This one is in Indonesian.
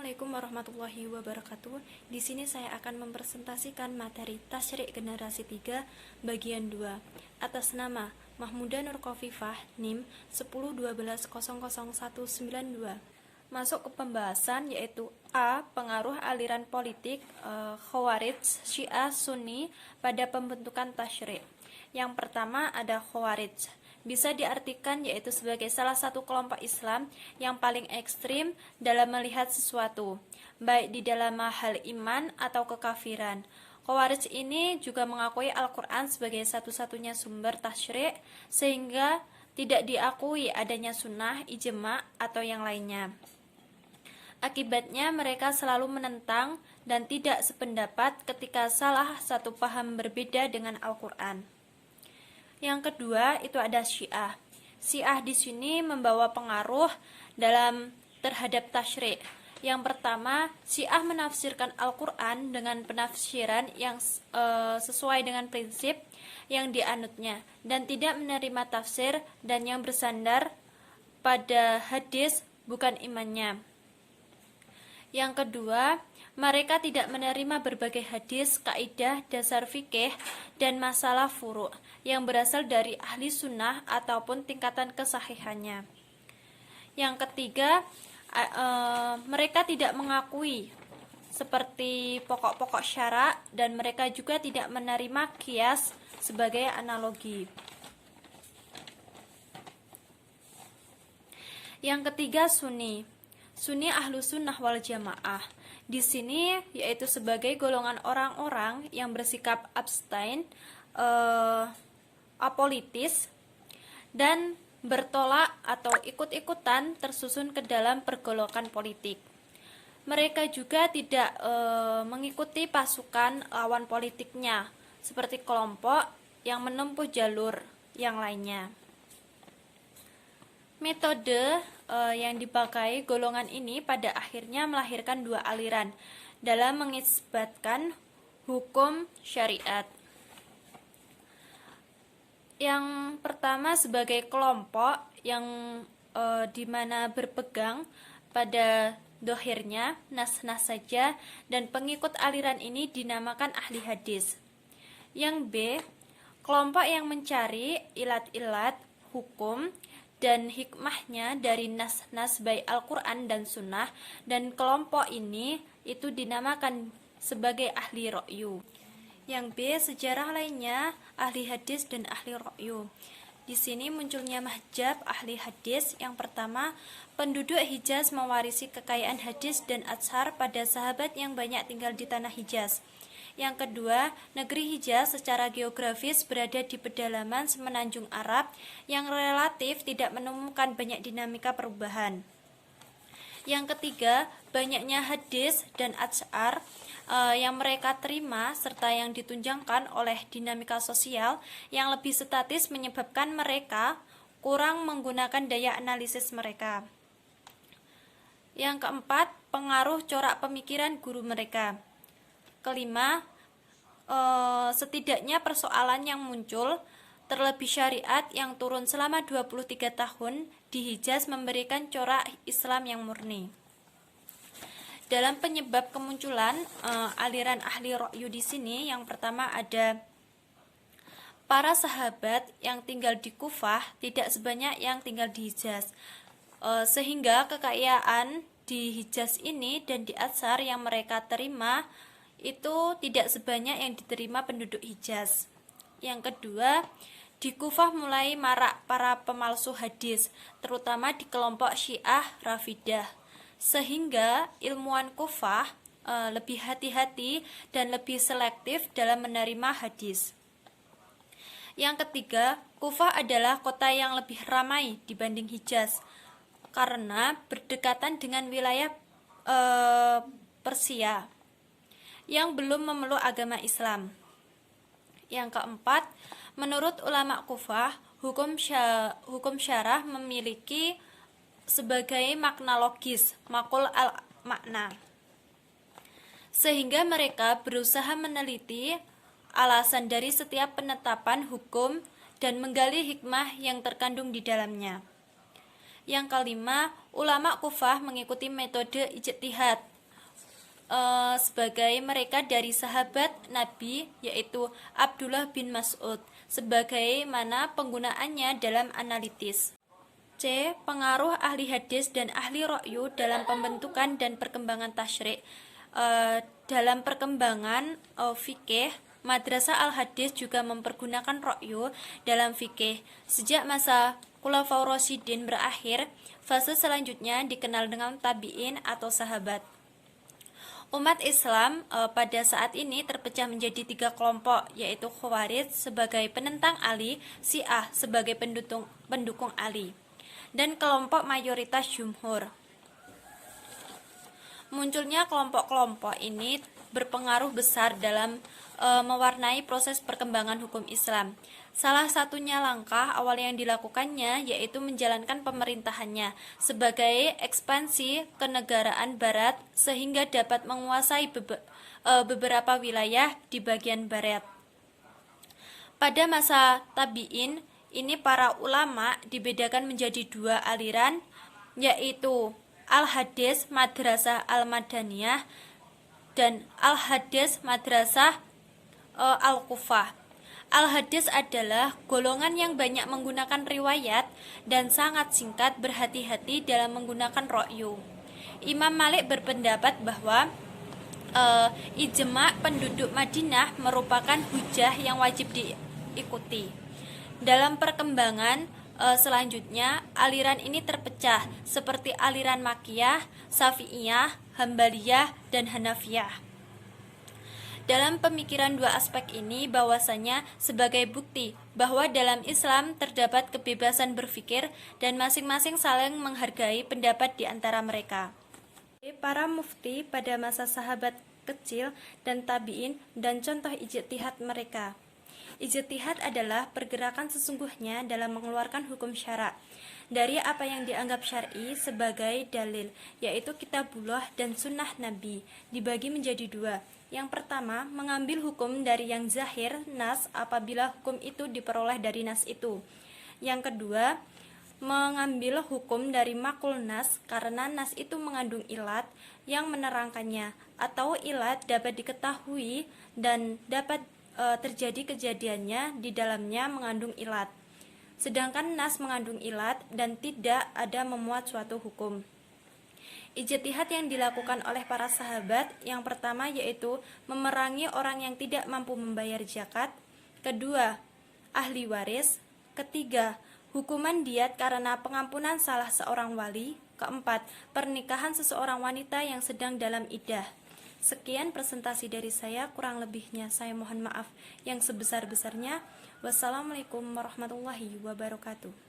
Assalamualaikum warahmatullahi wabarakatuh. Di sini saya akan mempresentasikan materi Tasyrik Generasi 3 bagian 2 atas nama Mahmuda Nur Khofifah NIM 1012000192. Masuk ke pembahasan yaitu A. Pengaruh aliran politik Khawarij, Syiah, Sunni pada pembentukan tasyrik. Yang pertama ada Khawarij. Bisa diartikan yaitu sebagai salah satu kelompok Islam yang paling ekstrim dalam melihat sesuatu, baik di dalam hal iman atau kekafiran. Khawarij ini juga mengakui Al-Quran sebagai satu-satunya sumber tasyrik, sehingga tidak diakui adanya sunnah, ijma, atau yang lainnya. Akibatnya mereka selalu menentang dan tidak sependapat ketika salah satu paham berbeda dengan Al-Quran. Yang kedua itu ada Syiah. Syiah di sini membawa pengaruh dalam terhadap tasyrik. Yang pertama, Syiah menafsirkan Al-Quran dengan penafsiran yang sesuai dengan prinsip yang dianutnya dan tidak menerima tafsir dan yang bersandar pada hadis bukan imannya. Yang kedua, mereka tidak menerima berbagai hadis, kaidah, dasar fikih, dan masalah furu' yang berasal dari ahli sunnah ataupun tingkatan kesahihannya. Yang ketiga, mereka tidak mengakui seperti pokok-pokok syarak dan mereka juga tidak menerima qiyas sebagai analogi. Yang ketiga, Sunni. Sunni ahlu sunnah wal jamaah. Di sini yaitu sebagai golongan orang-orang yang bersikap abstain, apolitis, dan bertolak atau ikut-ikutan tersusun ke dalam pergolakan politik. Mereka juga tidak mengikuti pasukan lawan politiknya, seperti kelompok yang menempuh jalur yang lainnya. Metode yang dipakai golongan ini pada akhirnya melahirkan dua aliran dalam mengisbatkan hukum syariat. Yang pertama sebagai kelompok yang di mana berpegang pada dohirnya nas-nas saja dan pengikut aliran ini dinamakan ahli hadis. Yang B, kelompok yang mencari ilat-ilat hukum dan hikmahnya dari nas-nas baik Al-Quran dan Sunnah, dan kelompok ini itu dinamakan sebagai ahli ra'yu. Yang B, sejarah lainnya ahli hadis dan ahli ra'yu. Di sini munculnya mahjab ahli hadis. Yang pertama, penduduk Hijaz mewarisi kekayaan hadis dan athar pada sahabat yang banyak tinggal di tanah Hijaz. Yang kedua, negeri Hijaz secara geografis berada di pedalaman semenanjung Arab yang relatif tidak menemukan banyak dinamika perubahan. Yang ketiga, banyaknya hadis dan athar yang mereka terima serta yang ditunjangkan oleh dinamika sosial yang lebih statis menyebabkan mereka kurang menggunakan daya analisis mereka. Yang keempat, pengaruh corak pemikiran guru mereka. Kelima, setidaknya persoalan yang muncul terlebih syariat yang turun selama 23 tahun di Hijaz memberikan corak Islam yang murni. Dalam penyebab kemunculan aliran ahli ra'yu di sini, yang pertama ada para sahabat yang tinggal di Kufah tidak sebanyak yang tinggal di Hijaz, sehingga kekayaan di Hijaz ini dan di Athar yang mereka terima itu tidak sebanyak yang diterima penduduk Hijaz. Yang kedua, di Kufah mulai marak para pemalsu hadis, terutama di kelompok Syiah Rafidah, sehingga ilmuwan Kufah lebih hati-hati dan lebih selektif dalam menerima hadis. Yang ketiga, Kufah adalah kota yang lebih ramai dibanding Hijaz karena berdekatan dengan wilayah Persia yang belum memeluk agama Islam. Yang keempat, menurut ulama Kufah, hukum syarah memiliki sebagai makna logis, makul al-makna, sehingga mereka berusaha meneliti alasan dari setiap penetapan hukum dan menggali hikmah yang terkandung di dalamnya. Yang kelima, ulama Kufah mengikuti metode ijtihad sebagai mereka dari sahabat Nabi, yaitu Abdullah bin Mas'ud, sebagaimana penggunaannya dalam analitis. C. Pengaruh ahli hadis dan ahli ra'yu dalam pembentukan dan perkembangan tasyri'. Dalam perkembangan fikih, Madrasah al-Hadis juga mempergunakan ra'yu dalam fikih. Sejak masa Khulafaur Rasyidin berakhir, fase selanjutnya dikenal dengan tabi'in atau sahabat. Umat Islam pada saat ini terpecah menjadi 3 kelompok, yaitu Khawarij sebagai penentang Ali, Syiah sebagai pendukung Ali, dan kelompok mayoritas jumhur. Munculnya kelompok-kelompok ini berpengaruh besar dalam mewarnai proses perkembangan hukum Islam. Salah satunya langkah awal yang dilakukannya yaitu menjalankan pemerintahannya sebagai ekspansi kenegaraan barat sehingga dapat menguasai beberapa wilayah di bagian barat. Pada masa tabi'in, ini para ulama dibedakan menjadi 2 aliran, yaitu Al-Hadis Madrasah Al-Madaniyah dan Al-Hadis Madrasah Al-Kufah. Al-Hadis adalah golongan yang banyak menggunakan riwayat dan sangat singkat, berhati-hati dalam menggunakan ra'yu. Imam Malik berpendapat bahwa ijma' penduduk Madinah merupakan hujah yang wajib diikuti. Dalam perkembangan selanjutnya, aliran ini terpecah seperti aliran Makkiyah, Syafi'iyah, Hambaliyah, dan Hanafiyah. Dalam pemikiran 2 aspek ini bahwasanya sebagai bukti bahwa dalam Islam terdapat kebebasan berpikir dan masing-masing saling menghargai pendapat di antara mereka. Para mufti pada masa sahabat kecil dan tabi'in dan contoh ijtihad mereka. Ijtihad adalah pergerakan sesungguhnya dalam mengeluarkan hukum syara' dari apa yang dianggap syar'i sebagai dalil, yaitu kitabullah dan sunnah Nabi, dibagi menjadi 2. Yang pertama, mengambil hukum dari yang zahir, nas, apabila hukum itu diperoleh dari nas itu. Yang kedua, mengambil hukum dari makul nas, karena nas itu mengandung ilat yang menerangkannya, atau ilat dapat diketahui dan dapat terjadi kejadiannya di dalamnya mengandung ilat. Sedangkan nas mengandung ilat dan tidak ada memuat suatu hukum. Ijtihad yang dilakukan oleh para sahabat, yang pertama yaitu memerangi orang yang tidak mampu membayar zakat. Kedua, ahli waris. Ketiga, hukuman diat karena pengampunan salah seorang wali. Keempat, pernikahan seseorang wanita yang sedang dalam iddah. Sekian presentasi dari saya, kurang lebihnya saya mohon maaf yang sebesar-besarnya. Wassalamualaikum warahmatullahi wabarakatuh.